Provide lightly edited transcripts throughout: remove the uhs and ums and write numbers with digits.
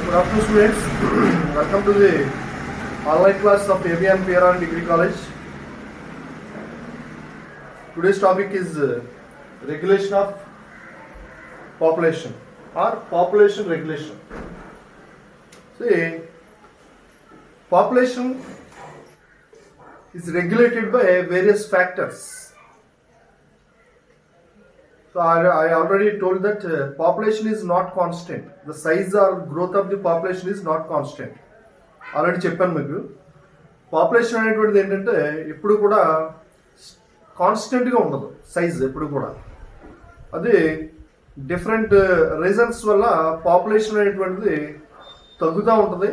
Good afternoon, students. Welcome to the online class of ABM Pieran Degree College. Today's topic is regulation of population or population regulation. See, population is regulated by various factors. So I already told that population is not constant. The size or growth of the population is not constant. Already చెప్పాను మీకు. Population అనేటువంటిది ఏంటంటే ఎప్పుడు కూడా కాన్స్టెంట్గా ఉండదు, size ఎప్పుడు కూడా. అది డిఫరెంట్ రీజన్స్ వల్ల పాపులేషన్ అనేటువంటిది తగ్గుతూ ఉంటుంది,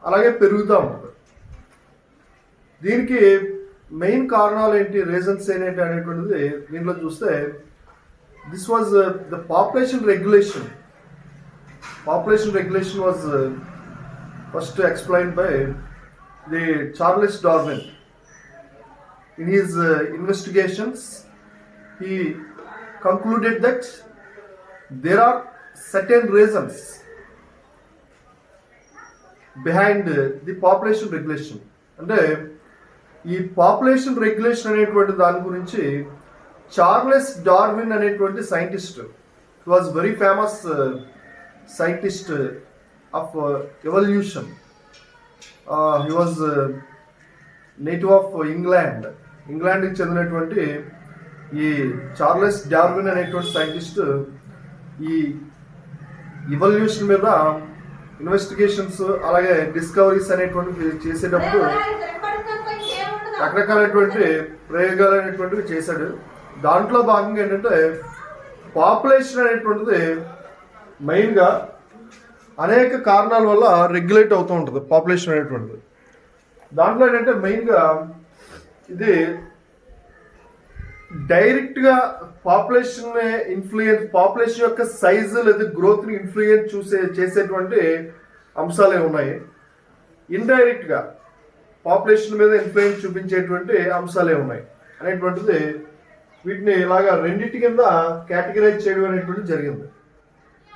అలాగే పెరుగుతూ ఉంటుంది. దీనికి మెయిన్ కారణాలు ఏంటి, రీజన్స్ ఏంటి అనేటువంటిది దీంట్లో చూస్తే this was the population regulation. Population regulation was first explained by the Charles Darwin. In his investigations, he concluded that there are certain reasons behind the population regulation. అంటే ఈ పాపులేషన్ రెగ్యులేషన్ అనేటువంటి దాని గురించి Charles Darwin అనేటువంటి scientist, he was very famous scientist of evolution. He was native of ఇంగ్లాండ్కి చెందినటువంటి ఈ Charles Darwin అనేటువంటి సైంటిస్ట్ ఈ ఎవల్యూషన్ మీద ఇన్వెస్టిగేషన్స్ అలాగే డిస్కవరీస్ అనేటువంటివి చేసేటప్పుడు రకరకాలైనటువంటి ప్రయోగాలు అనేటువంటివి చేశాడు. దాంట్లో భాగంగా ఏంటంటే పాపులేషన్ అనేటువంటిది మెయిన్గా అనేక కారణాల వల్ల రెగ్యులేట్ అవుతూ ఉంటుంది. పాపులేషన్ అనేటువంటిది దాంట్లో ఏంటంటే మెయిన్గా ఇది డైరెక్ట్గా పాపులేషన్ పాపులేషన్ యొక్క సైజు లేదా గ్రోత్ని ఇన్ఫ్లుయెన్స్ చేసేటువంటి అంశాలే ఉన్నాయి. ఇండైరెక్ట్గా పాపులేషన్ మీద ఇన్ఫ్లుయెన్స్ చూపించేటువంటి అంశాలే ఉన్నాయి అనేటువంటిది. వీటిని ఇలాగా రెండింటి కింద కేటగిరైజ్ చేయడం అనేటువంటిది జరిగింది.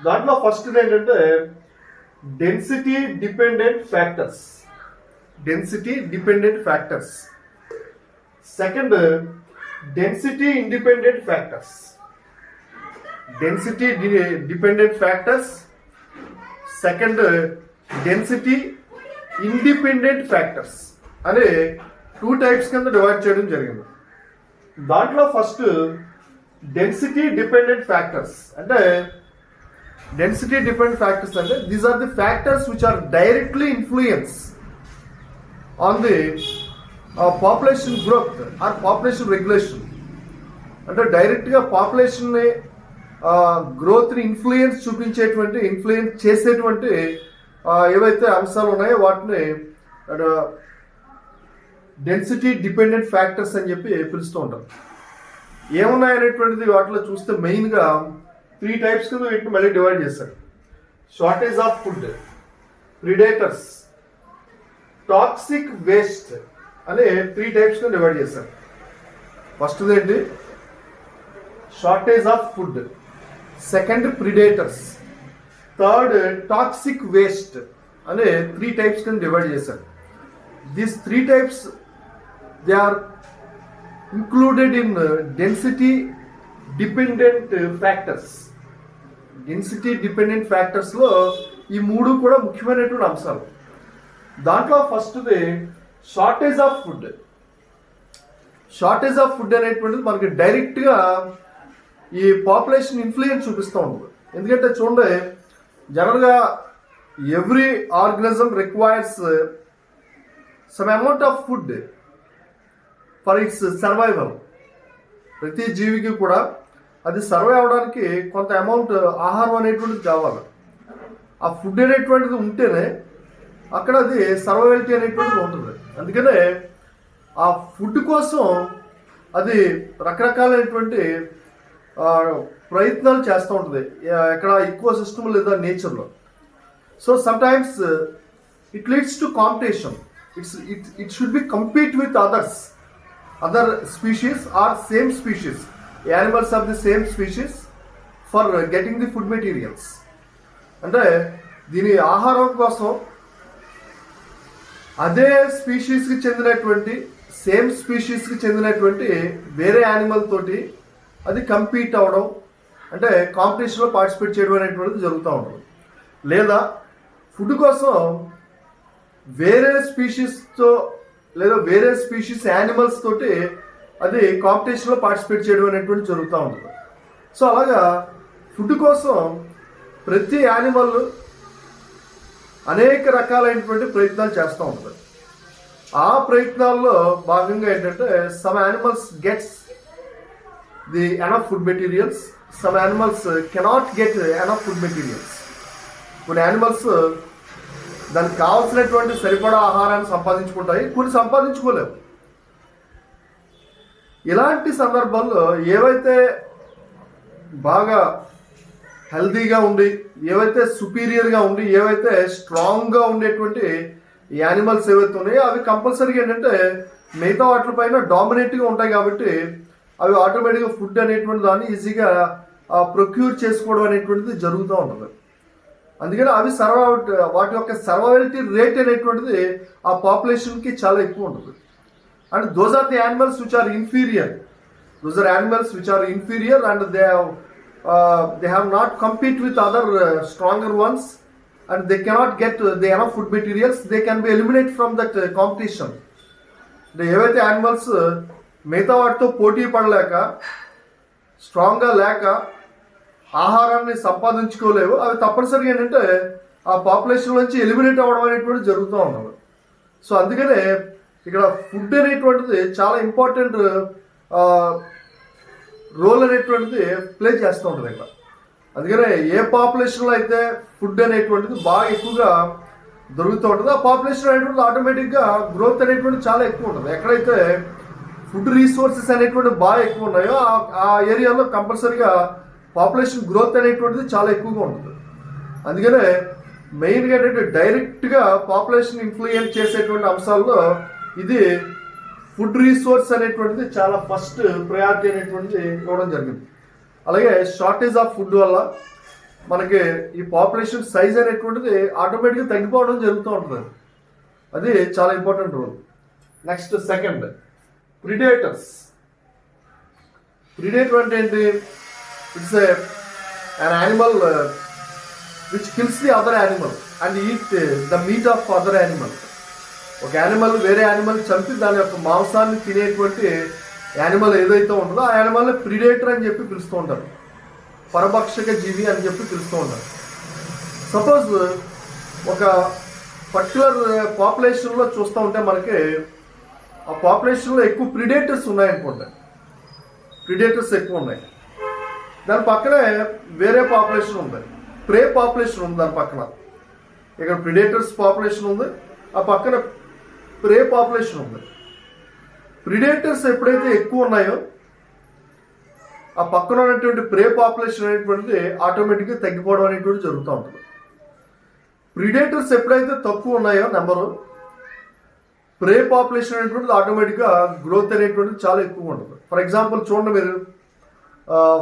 దాంట్లో ఫస్ట్ ఏంటంటే density dependent factors. Second density independent factors. Second density independent factors అనే 2 టైప్స్ కింద డివైడ్ చేయడం జరిగింది. దాంట్లో ఫస్ట్ డెన్సిటీ డిపెండెంట్ ఫ్యాక్టర్స్ అంటే these are the factors which are directly influence on the population growth or population regulation. అంటే డైరెక్ట్గా population గ్రోత్ని influence చేసేటువంటి ఏవైతే అంశాలు ఉన్నాయో వాటిని డెన్సిటీ డిపెండెంట్ ఫ్యాక్టర్స్ అని చెప్పి పిలుస్తూ ఉంటారు. ఏమున్నాయనేటువంటిది వాటిలో చూస్తే మెయిన్గా 3 టైప్స్ కింద వీటిని మళ్ళీ డివైడ్ చేశారు. Shortage of food, predators, toxic waste అనే 3 టైప్స్ కింద డివైడ్ చేశారు. ఫస్ట్ ఏంటి, shortage of food. Second predators. Third toxic waste అనే 3 టైప్స్ కింద డివైడ్ చేశారు. These 3 types, they are included in density dependent factors. Density dependent factors లో ఈ 3 కూడా ముఖ్యమైనటువంటి అంశాలు. దాంట్లో ఫస్ట్ది షార్టేజ్ ఆఫ్ ఫుడ్ అనేటువంటిది మనకి డైరెక్ట్గా ఈ పాపులేషన్ ఇన్ఫ్లుయెన్స్ చూపిస్తూ ఉంటుంది. ఎందుకంటే చూడండి, జనరల్గా every organism requires some amount of food for its survival. ప్రతి జీవికి కూడా అది సర్వైవ్ అవడానికి కొంత అమౌంట్ ఆహారం అనేటువంటిది కావాలి. ఆ ఫుడ్ అనేటువంటిది ఉంటేనే అక్కడ అది సర్వైవల్టీ అనేటువంటిది ఉంటుంది. అందుకనే ఆ ఫుడ్ కోసం అది రకరకాలైనటువంటి ప్రయత్నాలు చేస్తూ ఉంటుంది ఎక్కడ ఈకో సిస్టమ్ లేదా నేచర్లో. So sometimes it leads to competition. It should be compete with other species or same species, animals of the same species for getting the food materials. అంటే దీని ఆహారం కోసం అదే స్పీషీస్కి చెందినటువంటి సేమ్ స్పీషీస్కి చెందినటువంటి వేరే యానిమల్ తోటి అది కంపీట్ అవ్వడం, అంటే కాంపిటీషన్లో పార్టిసిపేట్ చేయడం అనేటువంటిది జరుగుతూ ఉంటుంది. లేదా ఫుడ్ కోసం వేరే స్పీషీస్తో లేదా వేరే స్పీషీస్ యానిమల్స్ తోటి అది కాంపిటీషన్లో పార్టిసిపేట్ చేయడం అనేటువంటి జరుగుతూ ఉంటుంది. సో అలాగా ఫుడ్ కోసం ప్రతి యానిమల్ అనేక రకాలైనటువంటి ప్రయత్నాలు చేస్తూ ఉంటుంది. ఆ ప్రయత్నాల్లో భాగంగా ఏంటంటే some animals gets the enough food materials, some animals cannot get enough food materials. కొన్ని యానిమల్స్ దానికి కావాల్సినటువంటి సరిపడా ఆహారాన్ని సంపాదించుకుంటాయి, కొన్ని సంపాదించుకోలేవు. ఇలాంటి సందర్భాల్లో ఏవైతే బాగా హెల్తీగా ఉండి, ఏవైతే సుపీరియర్గా ఉండి, ఏవైతే స్ట్రాంగ్గా ఉండేటువంటి యానిమల్స్ ఏవైతే ఉన్నాయో అవి కంపల్సరీగా ఏంటంటే మిగతా వాటిపైన డామినేట్గా ఉంటాయి. కాబట్టి అవి ఆటోమేటిక్గా ఫుడ్ అనేటువంటి దాన్ని ఈజీగా ప్రొక్యూర్ చేసుకోవడం అనేటువంటిది జరుగుతూ ఉంటుంది. అందుకని అవి వాటి యొక్క సర్వైవలిటీ రేట్ అనేటువంటిది ఆ పాపులేషన్కి చాలా ఎక్కువ ఉంటుంది. And those are the animals which are inferior. Those are animals which are inferior and they have not compete with other stronger ones, and they cannot get the enough food materials. They can be eliminated from that competition. ఏవైతే animals మిగతా వాటితో పోటీ పడలేక స్ట్రాంగ్గా లేక ఆహారాన్ని సంపాదించుకోలేవు, అవి తప్పనిసరిగా ఏంటంటే ఆ పాపులేషన్ నుంచి ఎలిమినేట్ అవ్వడం అనేటువంటి జరుగుతూ ఉన్నది. సో అందుకనే ఇక్కడ ఫుడ్ అనేటువంటిది చాలా ఇంపార్టెంట్ రోల్ అనేటువంటిది ప్లే చేస్తూ ఉంటుంది ఇక్కడ. అందుకనే ఏ పాపులేషన్లో అయితే ఫుడ్ అనేటువంటిది బాగా ఎక్కువగా దొరుకుతూ ఉంటుంది, ఆ పాపులేషన్ అనేటువంటిది ఆటోమేటిక్గా గ్రోత్ అనేటువంటిది చాలా ఎక్కువ ఉంటుంది. ఎక్కడైతే ఫుడ్ రీసోర్సెస్ అనేటువంటి బాగా ఎక్కువ ఉన్నాయో ఆ ఏరియాలో కంపల్సరీగా పాపులేషన్ గ్రోత్ అనేటువంటిది చాలా ఎక్కువగా ఉంటుంది. అందుకనే మెయిన్గా ఏంటంటే డైరెక్ట్గా పాపులేషన్ ఇన్ఫ్లుయెన్స్ చేసేటువంటి అంశాల్లో ఇది ఫుడ్ రీసోర్స్ అనేటువంటిది చాలా ఫస్ట్ ప్రయారిటీ అనేటువంటిది ఇవ్వడం జరిగింది. అలాగే షార్టేజ్ ఆఫ్ ఫుడ్ వల్ల మనకి ఈ పాపులేషన్ సైజ్ అనేటువంటిది ఆటోమేటిక్గా తగ్గిపోవడం జరుగుతూ ఉంటుంది. అది చాలా important role. Next second, predators. Predator అంటే ఏంటి? It's an animal which kills the other animal and eat the meat of other animal. ఒక యానిమల్ వేరే యానిమల్ చంపి దాని యొక్క మాంసాన్ని తినేటువంటి యానిమల్ ఏదైతే ఉంటుందో ఆ యానిమల్ని ప్రిడేటర్ అని చెప్పి పిలుస్తూ ఉంటారు, పరభక్షక జీవి అని చెప్పి పిలుస్తూ ఉంటారు. సపోజ్ ఒక పర్టికులర్ పాపులేషన్లో చూస్తూ ఉంటే మనకి ఆ పాపులేషన్లో ఎక్కువ ప్రిడేటర్స్ ఉన్నాయనుకోండి, ప్రిడేటర్స్ ఎక్కువ ఉన్నాయి. దాని పక్కనే వేరే పాపులేషన్ ఉంది, ప్రే పాపులేషన్ ఉంది. దాని పక్కన ఇక్కడ ప్రిడేటర్స్ పాపులేషన్ ఉంది, ఆ పక్కన ప్రే పాపులేషన్ ఉంది. ప్రిడేటర్స్ ఎప్పుడైతే ఎక్కువ ఉన్నాయో ఆ పక్కన ఉన్నటువంటి ప్రే పాపులేషన్ అనేటువంటిది ఆటోమేటిక్గా తగ్గిపోవడం అనేటువంటి జరుగుతూ ఉంటుంది. ప్రిడేటర్స్ ఎప్పుడైతే తక్కువ ఉన్నాయో నెంబరు, ప్రే పాపులేషన్ అనేటువంటిది ఆటోమేటిక్గా గ్రోత్ అనేటువంటిది చాలా ఎక్కువగా ఉంటుంది. ఫర్ ఎగ్జాంపుల్ చూడండి మీరు,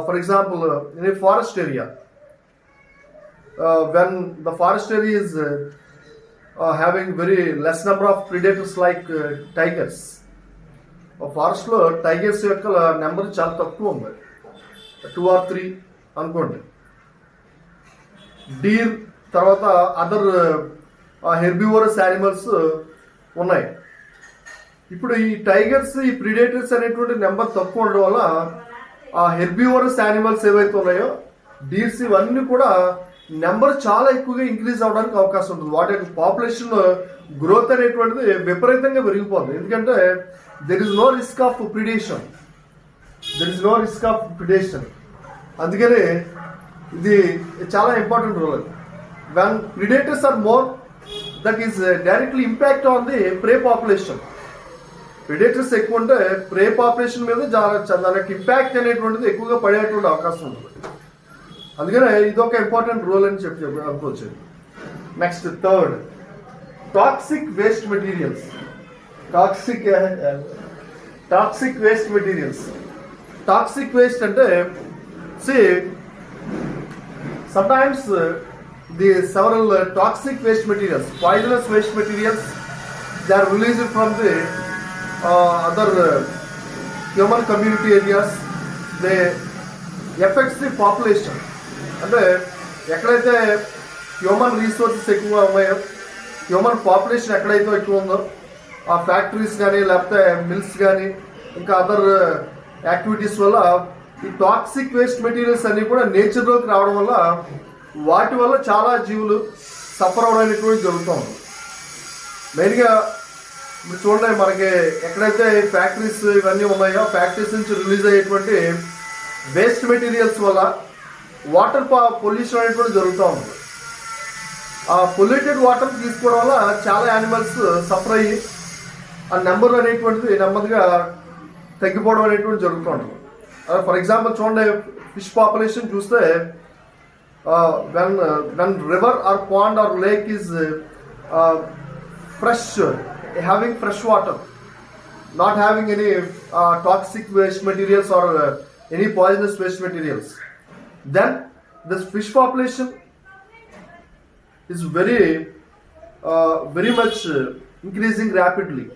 for example in a forest area, when the forest area is having very less number of predators like tigers. ఫారెస్ట్లో టైగర్స్ యొక్క నెంబర్ చాలా తక్కువ ఉంది, 2 or 3 అనుకోండి. డీర్ తర్వాత అదర్ హెర్బివోరస్ యానిమల్స్ ఉన్నాయి. ఇప్పుడు ఈ టైగర్స్, ఈ ప్రిడేటర్స్ అనేటువంటి నెంబర్ తక్కువ ఉండడం వల్ల ఆ హెర్బివోరస్ యానిమల్స్ ఏవైతే ఉన్నాయో, డీర్స్, ఇవన్నీ కూడా నెంబర్ చాలా ఎక్కువగా ఇంక్రీజ్ అవడానికి అవకాశం ఉంటుంది. వాటి యొక్క పాపులేషన్ గ్రోత్ అనేటువంటిది విపరీతంగా పెరిగిపోతుంది. ఎందుకంటే there is no risk of predation, అందుకని ఇది చాలా important role. When predators are more, that is directly impact on the prey population. Predators ఎక్కువ ఉంటే ప్రే పాపులేషన్ మీద దానికి ఇంపాక్ట్ అనేటువంటిది ఎక్కువగా పడేటువంటి అవకాశం ఉంటుంది. అందుకనే ఇది ఒక ఇంపార్టెంట్ రోల్ అని చెప్పి అనుకోవచ్చు. Next third, toxic waste materials. Toxic waste materials. Toxic waste అంటే sometimes the several toxic waste materials, poisonous waste materials, they are released from the other human community areas. They affects the population. అంటే ఎక్కడైతే human resources ఎక్కువగా ఉన్నాయో, human population ఎక్కడైతే ఎక్కువ ఉందో ఆ factories కానీ లేకపోతే మిల్స్ కానీ ఇంకా అదర్ యాక్టివిటీస్ వల్ల ఈ టాక్సిక్ వేస్ట్ మెటీరియల్స్ అన్నీ కూడా నేచర్లోకి రావడం వల్ల వాటి వల్ల చాలా జీవులు సఫర్ అవడం అనేటువంటి జరుగుతూ ఉంది. మెయిన్గా ఇప్పుడు చూడండి, మనకి ఎక్కడైతే ఫ్యాక్టరీస్ ఇవన్నీ ఉన్నాయో ఫ్యాక్టరీస్ నుంచి రిలీజ్ అయ్యేటువంటి వేస్ట్ మెటీరియల్స్ వల్ల వాటర్ పొల్యూషన్ అనేటువంటి జరుగుతూ ఉంది. ఆ పొల్యూటెడ్ వాటర్ తీసుకోవడం వల్ల చాలా యానిమల్స్ సఫర్ అయ్యి ఆ నెంబర్ అనేటువంటిది నెమ్మదిగా తగ్గిపోవడం అనేటువంటి జరుగుతూ ఉంటుంది. ఫర్ ఎగ్జాంపుల్ చూడండి, ఫిష్ పాపులేషన్ చూస్తే when river or pond or lake is fresh, having fresh water, not having any toxic waste materials or any poisonous waste materials, then this fish population is very much increasing rapidly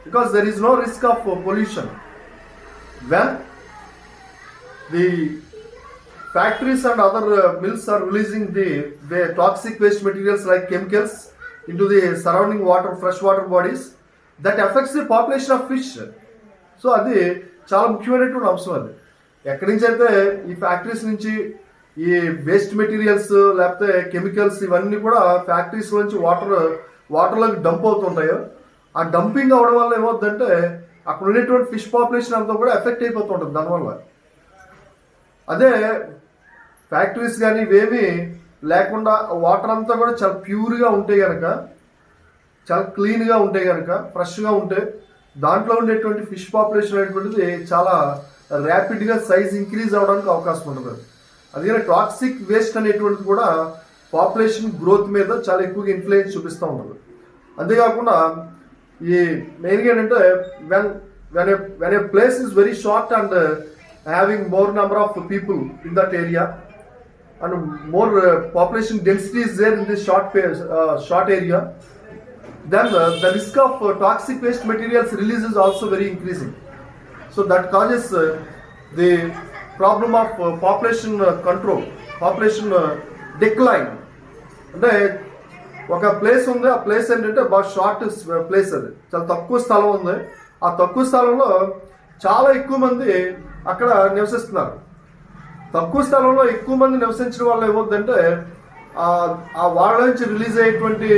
because there is no risk of pollution. When the factories and other mills are releasing the toxic waste materials like chemicals into the surrounding water, freshwater bodies, that affects the population of fish. So అది చాలా ముఖ్యమైనటువంటి అంశం. అది ఎక్కడి నుంచి అయితే ఈ factories నుంచి ఈ వేస్ట్ మెటీరియల్స్ లేకపోతే కెమికల్స్ ఇవన్నీ కూడా ఫ్యాక్టరీస్ నుంచి వాటర్లోకి డంప్ అవుతుంటాయో, ఆ డంపింగ్ అవడం వల్ల ఏమవుతుందంటే అక్కడ ఉండేటువంటి ఫిష్ పాపులేషన్ అంతా కూడా ఎఫెక్ట్ అయిపోతుంటుంది దానివల్ల. అదే ఫ్యాక్టరీస్ కానీ ఇవేమీ లేకుండా వాటర్ అంతా కూడా చాలా ప్యూర్గా ఉంటే కనుక, చాలా క్లీన్గా ఉంటే కనుక, ఫ్రెష్గా ఉంటే దాంట్లో ఉండేటువంటి ఫిష్ పాపులేషన్ అనేటువంటిది చాలా ర్యాపిడ్గా సైజ్ ఇంక్రీజ్ అవడానికి అవకాశం ఉంటుంది. అందుకని టాక్సిక్ వేస్ట్ అనేటువంటిది కూడా పాపులేషన్ గ్రోత్ మీద చాలా ఎక్కువగా ఇన్ఫ్లుయెన్స్ చూపిస్తూ ఉంటుంది. అంతేకాకుండా ఈ మెయిన్గా ఏంటంటే when a place is very short and having more number of people in that area and more population density is there in this short area, then the risk of toxic waste materials release is also very increasing. So that causes the problem of population control, population decline. అంటే ఒక place ఉంది, ఆ place ఏంటంటే బాగా short place, అది చాలా తక్కువ స్థలం ఉంది. ఆ తక్కువ స్థలంలో చాలా ఎక్కువ మంది అక్కడ నివసిస్తున్నారు. తక్కువ స్థలంలో ఎక్కువ మంది నివసించడం వల్ల ఏమవుతుందంటే ఆ వాళ్ళ నుంచి రిలీజ్ అయ్యేటువంటి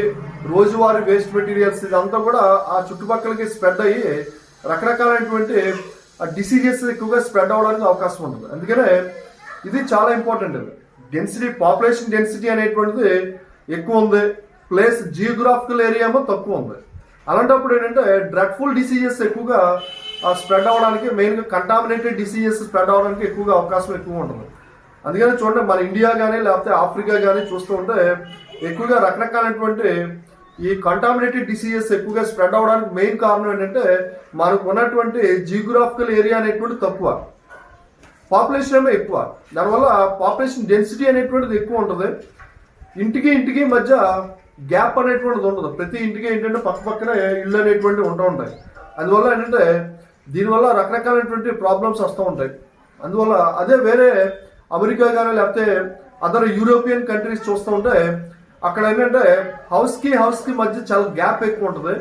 రోజువారీ వేస్ట్ మెటీరియల్స్ ఇదంతా కూడా ఆ చుట్టుపక్కలకి స్ప్రెడ్ అయ్యి రకరకాలైనటువంటి డిసీజెస్ ఎక్కువగా స్ప్రెడ్ అవ్వడానికి అవకాశం ఉంటుంది. అందుకనే ఇది చాలా ఇంపార్టెంట్. అది డెన్సిటీ, పాపులేషన్ డెన్సిటీ అనేటువంటిది ఎక్కువ ఉంది, ప్లేస్ జియోగ్రాఫికల్ ఏరియా ఏమో తక్కువ ఉంది. అలాంటప్పుడు ఏంటంటే డ్రగ్ఫుల్ డిసీజెస్ ఎక్కువగా స్ప్రెడ్ అవ్వడానికి, మెయిన్గా కంటామినేటెడ్ డిసీజెస్ స్ప్రెడ్ అవ్వడానికి ఎక్కువగా అవకాశం ఎక్కువ ఉంటుంది. అందుకని చూడండి, మన ఇండియా కానీ లేకపోతే ఆఫ్రికా కానీ చూస్తూ ఉంటే ఎక్కువగా రకరకాలైనటువంటి ఈ కంటామినేటెడ్ డిసీజెస్ ఎక్కువగా స్ప్రెడ్ అవ్వడానికి మెయిన్ కారణం ఏంటంటే మనకు ఉన్నటువంటి జియోగ్రాఫికల్ ఏరియా అనేటువంటి తక్కువ, పాపులేషన్ ఏమో ఎక్కువ. దానివల్ల పాపులేషన్ డెన్సిటీ అనేటువంటిది ఎక్కువ ఉంటుంది. ఇంటికి మధ్య గ్యాప్ అనేటువంటిది ఉండదు. ప్రతి ఇంటికి ఏంటంటే పక్కనే ఇళ్ళు అనేటువంటివి ఉంటూ ఉంటాయి. అందువల్ల ఏంటంటే దీనివల్ల రకరకాలైనటువంటి ప్రాబ్లమ్స్ వస్తూ ఉంటాయి. అందువల్ల అదే వేరే అమెరికా కానీ లేకపోతే అదర్ యూరోపియన్ కంట్రీస్ చూస్తూ ఉంటే అక్కడ ఏంటంటే హౌస్కి మధ్య చాలా గ్యాప్ ఎక్కువ ఉంటుంది.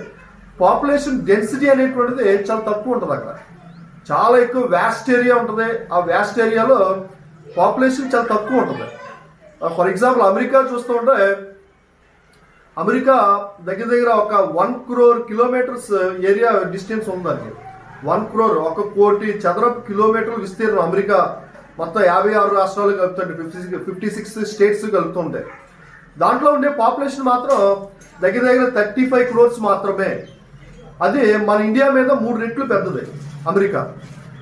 పాపులేషన్ డెన్సిటీ అనేటువంటిది చాలా తక్కువ ఉంటుంది. అక్కడ చాలా ఎక్కువ వ్యాస్ట్ ఏరియా ఉంటుంది. ఆ వ్యాస్ట్ ఏరియాలో పాపులేషన్ చాలా తక్కువ ఉంటుంది. ఫర్ ఎగ్జాంపుల్ అమెరికా చూస్తూ ఉంటే అమెరికా దగ్గర ఒక 1 crore kilometers ఏరియా డిస్టెన్స్ ఉంది. దానికి 1 crore, 1 కోటి చదరపు కిలోమీటర్ల విస్తీర్ణం అమెరికా మొత్తం 56 రాష్ట్రాలు కలుపుతుంటే 56 స్టేట్స్ కలుపుతుంటాయి. దాంట్లో ఉండే పాపులేషన్ మాత్రం దగ్గర 35 crores మాత్రమే. అది మన ఇండియా మీద 3 రెట్లు పెద్దది అమెరికా.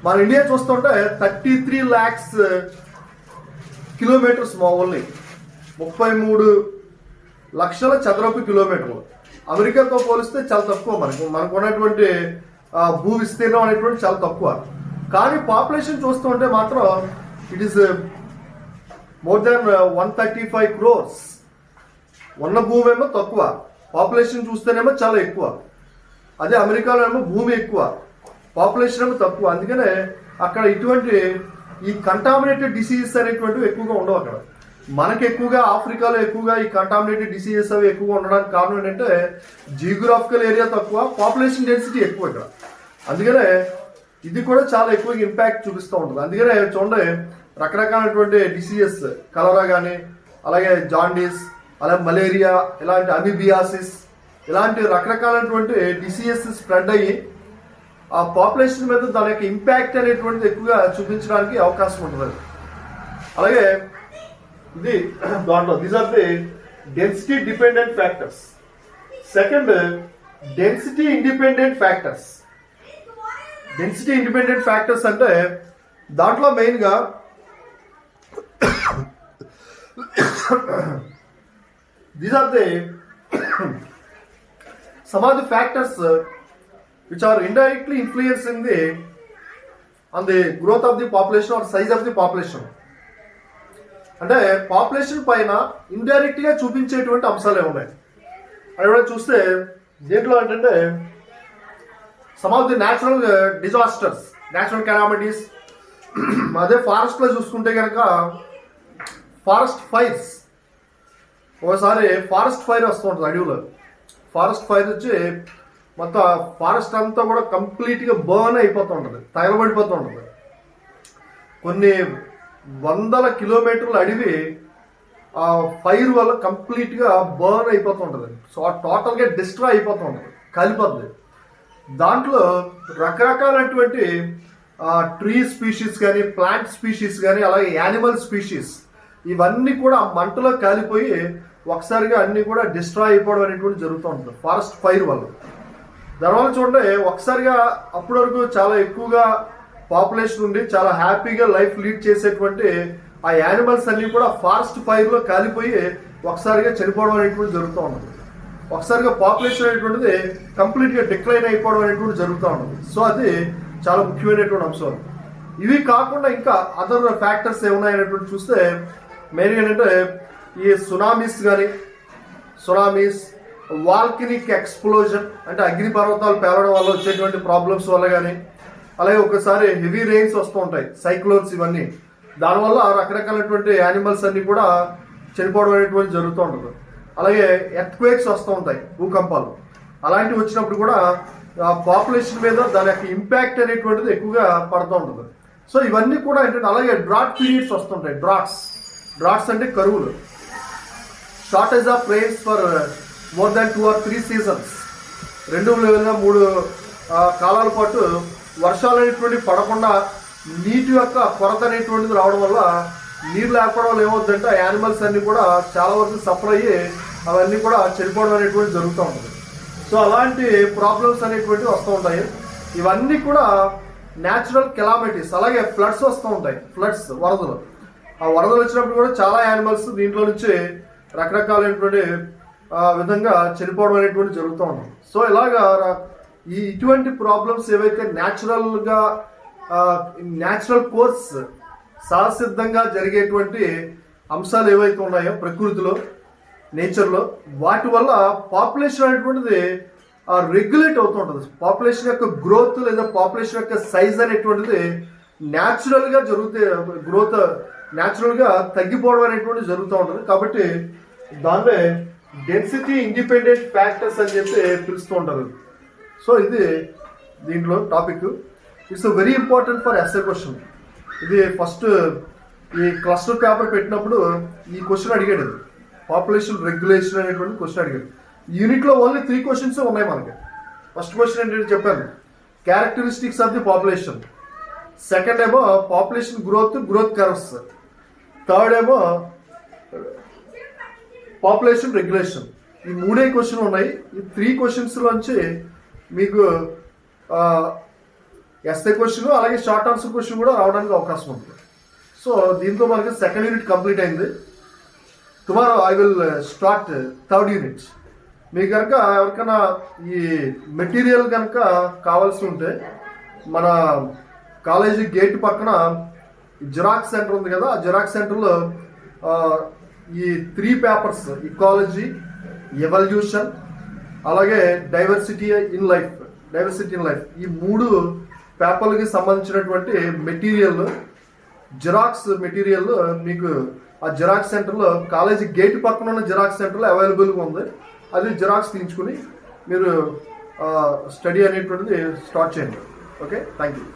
మన ఇండియా చూస్తుంటే 33 lakhs kilometers మా ఓన్లీ, 33 లక్షల చదరపు కిలోమీటర్లు. అమెరికాతో పోలిస్తే చాలా తక్కువ. మనకు ఉన్నటువంటి భూ విస్తీర్ణం అనేటువంటి చాలా తక్కువ. కానీ పాపులేషన్ చూస్తూ ఉంటే మాత్రం it is more than 135 crores ఉన్న భూమి ఏమో తక్కువ, పాపులేషన్ చూస్తేనేమో చాలా ఎక్కువ. అదే అమెరికాలో ఏమో భూమి ఎక్కువ, పాపులేషన్ ఏమో తక్కువ. అందుకనే అక్కడ ఇటువంటి ఈ కంటామినేటెడ్ డిసీజెస్ అనేటువంటివి ఎక్కువగా ఉండవు అక్కడ. మనకి ఎక్కువగా ఆఫ్రికాలో ఎక్కువగా ఈ కంటామినేటెడ్ డిసీజెస్ అవి ఎక్కువగా ఉండడానికి కారణం ఏంటంటే జియోగ్రాఫికల్ ఏరియా తక్కువ, పాపులేషన్ డెన్సిటీ ఎక్కువ ఇక్కడ. అందుకనే ఇది కూడా చాలా ఎక్కువగా ఇంపాక్ట్ చూపిస్తూ ఉంటుంది. అందుకనే చూడండి రకరకాలైనటువంటి డిసీజెస్, కలరా కానీ, అలాగే జాండీస్, అలాగే మలేరియా, ఇలాంటి అమీబియాసిస్, ఇలాంటి రకరకాలైనటువంటి డిసీజెస్ స్ప్రెడ్ అయ్యి ఆ పాపులేషన్ మీద దాని యొక్క ఇంపాక్ట్ అనేటువంటిది ఎక్కువగా చూపించడానికి అవకాశం ఉంటుంది. అలాగే ఇది దాంట్లో these are the density dependent factors. Second, density independent factors. Density independent factors అంటే దాంట్లో మెయిన్గా these are the some of the factors which are indirectly influencing on the growth of the population or size of the population. అంటే population పైన indirect గా చూపించేటువంటి అంశాలు ఏమున్నాయి అని కూడా చూస్తే దీంట్లో ఏంటంటే some of the natural disasters, natural calamities. అదే ఫారెస్ట్ లో చూసుకుంటే కనుక ఫారెస్ట్ ఫైర్స్, ఒకసారి ఫారెస్ట్ ఫైర్ వస్తూ ఉంటుంది అడవిలో. ఫారెస్ట్ ఫైర్ వచ్చి మొత్తం ఫారెస్ట్ అంతా కూడా కంప్లీట్గా బర్న్ అయిపోతూ ఉంటుంది, తగలబడిపోతూ ఉంటుంది. కొన్ని వందల కిలోమీటర్ల అడవి ఆ ఫైర్ వల్ల కంప్లీట్గా బర్న్ అయిపోతూ ఉంటుంది. సో టోటల్గా డిస్ట్రాయ్ అయిపోతూ ఉంటుంది, కాలిపోతుంది. దాంట్లో రకరకాలైనటువంటి ట్రీ స్పీషీస్ కానీ, ప్లాంట్ స్పీషీస్ కానీ, అలాగే యానిమల్ స్పీషీస్ ఇవన్నీ కూడా ఆ మంటలో కాలిపోయి ఒకసారిగా అన్ని కూడా డిస్ట్రాయ్ అయిపోవడం అనేటువంటి జరుగుతూ ఉంటుంది ఫారెస్ట్ ఫైర్ వల్ల. దానివల్ల చూడండి ఒకసారిగా అప్పటి వరకు చాలా ఎక్కువగా పాపులేషన్ ఉండి చాలా హ్యాపీగా లైఫ్ లీడ్ చేసేటువంటి ఆ యానిమల్స్ అన్ని కూడా ఫారెస్ట్ ఫైర్లో కాలిపోయి ఒకసారిగా చనిపోవడం అనేటువంటి జరుగుతూ ఉంటుంది. ఒకసారిగా పాపులేషన్ అనేటువంటిది కంప్లీట్గా డిక్లైన్ అయిపోవడం అనేటువంటి జరుగుతూ ఉంటుంది. సో అది చాలా ముఖ్యమైనటువంటి అంశం. ఇవి కాకుండా ఇంకా అదర్ ఫ్యాక్టర్స్ ఏమున్నాయనేటువంటి చూస్తే మెయిన్గా ఏంటంటే ఈ సునామీస్ కానీ, సునామీస్, వాల్కనిక్ ఎక్స్ప్లోజన్ అంటే అగ్నిపర్వతాలు పేలడం వల్ల వచ్చేటువంటి ప్రాబ్లమ్స్ వల్ల కానీ, అలాగే ఒకసారి హెవీ రెయిన్స్ వస్తూ ఉంటాయి, సైక్లోన్స్, ఇవన్నీ దానివల్ల రకరకాలైనటువంటి యానిమల్స్ అన్ని కూడా చనిపోవడం అనేటువంటి జరుగుతూ ఉంటుంది. అలాగే ఎర్త్క్వేక్స్ వస్తూ ఉంటాయి, భూకంపాలు. అలాంటివి వచ్చినప్పుడు కూడా పాపులేషన్ మీద దాని యొక్క ఇంపాక్ట్ అనేటువంటిది ఎక్కువగా పడుతూ ఉంటుంది. సో ఇవన్నీ కూడా ఏంటంటే, అలాగే డ్రాట్ పీరియడ్స్ వస్తుంటాయి. డ్రాట్స్ అంటే కరువులు. Shortage of rains for more than 2 or 3 seasons, 2 లేదా 3 కాలాల పాటు వర్షాలు అనేటువంటి పడకుండా నీటి యొక్క కొరత అనేటువంటిది రావడం వల్ల, నీరు లేకపోవడం వల్ల ఏమవుతుందంటే ఆ యానిమల్స్ అన్ని కూడా చాలా వరకు సఫర్ అయ్యి అవన్నీ కూడా చనిపోవడం అనేటువంటి జరుగుతూ ఉంటుంది. సో అలాంటి ప్రాబ్లమ్స్ అనేటువంటివి వస్తూ ఉంటాయి. ఇవన్నీ కూడా న్యాచురల్ కెలామిటీస్. అలాగే ఫ్లడ్స్ వస్తూ ఉంటాయి, ఫ్లడ్స్, వరదలు. ఆ వరదలు వచ్చినప్పుడు కూడా చాలా యానిమల్స్ దీంట్లో నుంచి రకరకాలైనటువంటి విధంగా చనిపోవడం అనేటువంటి జరుగుతూ ఉంటుంది. సో ఇలాగా ఇటువంటి ప్రాబ్లమ్స్ ఏవైతే న్యాచురల్ కోర్స్, సహసిద్ధంగా జరిగేటువంటి అంశాలు ఏవైతే ఉన్నాయో ప్రకృతిలో, నేచర్లో, వాటి వల్ల పాపులేషన్ అనేటువంటిది రెగ్యులేట్ అవుతూ ఉంటుంది. పాపులేషన్ యొక్క గ్రోత్ లేదా పాపులేషన్ యొక్క సైజ్ అనేటువంటిది న్యాచురల్గా గ్రోత్ న్యాచురల్గా తగ్గిపోవడం అనేటువంటిది జరుగుతూ ఉంటుంది. కాబట్టి దాన్నే డెన్సిటీ ఇండిపెండెంట్ ఫ్యాక్టర్స్ అని చెప్పి పిలుస్తూ ఉంటారు. సో ఇది దీంట్లో topic. It's very important for SA question. ఇది ఫస్ట్ ఈ క్లస్టర్ పేపర్ పెట్టినప్పుడు ఈ క్వశ్చన్ అడిగాడు. పాపులేషన్ రెగ్యులేషన్ అనేటువంటి క్వశ్చన్ అడిగాడు. యూనిట్లో ఓన్లీ 3 క్వశ్చన్స్ ఉన్నాయి మనకి. ఫస్ట్ క్వశ్చన్ ఏంటంటే చెప్పాను, characteristics of the population. Second ఏమో పాపులేషన్ గ్రోత్ కర్వ్స్. థర్డ్ ఏమో పాపులేషన్ రెగ్యులేషన్. ఈ 3 క్వశ్చన్ ఉన్నాయి. ఈ 3 క్వశ్చన్స్లోంచి మీకు ఎస్ఏ క్వశ్చన్ అలాగే షార్ట్ ఆన్సర్ క్వశ్చన్ కూడా రావడానికి అవకాశం ఉంది. సో దీంతో మనకి సెకండ్ యూనిట్ కంప్లీట్ అయింది. Tomorrow I will start third unit. మీకు కనుక ఎవరికైనా ఈ మెటీరియల్ కనుక కావాల్సి ఉంటే మన కాలేజీ గేట్ పక్కన జిరాక్స్ సెంటర్ ఉంది కదా, ఆ జిరాక్స్ సెంటర్లో ఈ 3 పేపర్స్, ఇకాలజీ, ఎవల్యూషన్, అలాగే డైవర్సిటీ ఇన్ లైఫ్, ఈ 3 పేపర్లకి సంబంధించినటువంటి మెటీరియల్, జిరాక్స్ మెటీరియల్ మీకు ఆ జిరాక్స్ సెంటర్లో, కాలేజీ గేట్ పక్కన ఉన్న జిరాక్స్ సెంటర్లో అవైలబుల్గా ఉంది. అది జిరాక్స్ తీయించుకుని మీరు స్టడీ అనేటువంటిది స్టార్ట్ చేయండి. Okay, thank you.